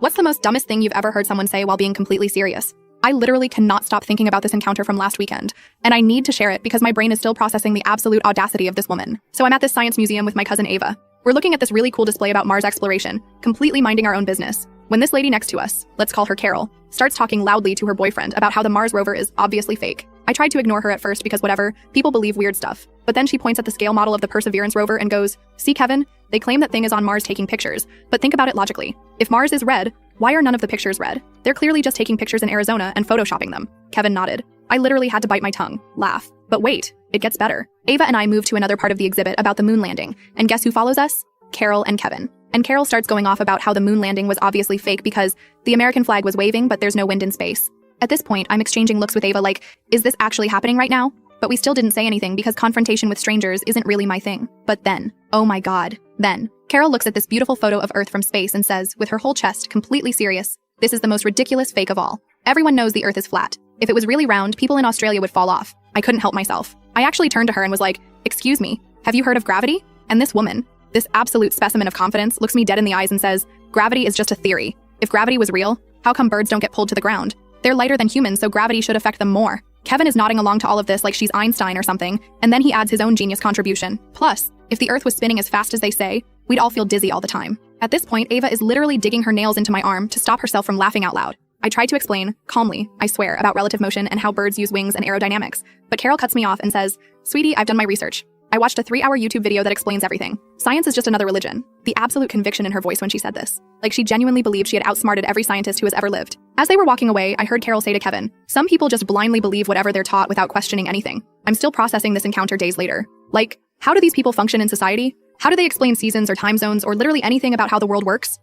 What's the most dumbest thing you've ever heard someone say while being completely serious? I literally cannot stop thinking about this encounter from last weekend, and I need to share it because my brain is still processing the absolute audacity of this woman. So I'm at this science museum with my cousin Ava. We're looking at this really cool display about Mars exploration, completely minding our own business, when this lady next to us, let's call her Carol, starts talking loudly to her boyfriend about how the Mars rover is obviously fake. I tried to ignore her at first because whatever, people believe weird stuff. But then she points at the scale model of the Perseverance rover and goes, "See, Kevin? They claim that thing is on Mars taking pictures, but think about it logically. If Mars is red, why are none of the pictures red? They're clearly just taking pictures in Arizona and photoshopping them." Kevin nodded. I literally had to bite my tongue, laugh. But wait, it gets better. Ava and I moved to another part of the exhibit about the moon landing, and guess who follows us? Carol and Kevin. And Carol starts going off about how the moon landing was obviously fake because the American flag was waving, but there's no wind in space. At this point, I'm exchanging looks with Ava like, is this actually happening right now? But we still didn't say anything because confrontation with strangers isn't really my thing. But then, oh my god, then, Carol looks at this beautiful photo of Earth from space and says, with her whole chest completely serious, "This is the most ridiculous fake of all. Everyone knows the Earth is flat. If it was really round, people in Australia would fall off." I couldn't help myself. I actually turned to her and was like, "Excuse me, have you heard of gravity?" And this woman, this absolute specimen of confidence, looks me dead in the eyes and says, "Gravity is just a theory. If gravity was real, how come birds don't get pulled to the ground? They're lighter than humans, so gravity should affect them more." Kevin is nodding along to all of this like she's Einstein or something, and then he adds his own genius contribution. Plus, if the Earth was spinning as fast as they say, we'd all feel dizzy all the time. At this point, Ava is literally digging her nails into my arm to stop herself from laughing out loud. I tried to explain, calmly, I swear, about relative motion and how birds use wings and aerodynamics, but Carol cuts me off and says, "Sweetie, I've done my research. I watched a 3-hour YouTube video that explains everything. Science is just another religion." The absolute conviction in her voice when she said this. Like she genuinely believed she had outsmarted every scientist who has ever lived. As they were walking away, I heard Carol say to Kevin, "Some people just blindly believe whatever they're taught without questioning anything." I'm still processing this encounter days later. Like, how do these people function in society? How do they explain seasons or time zones or literally anything about how the world works?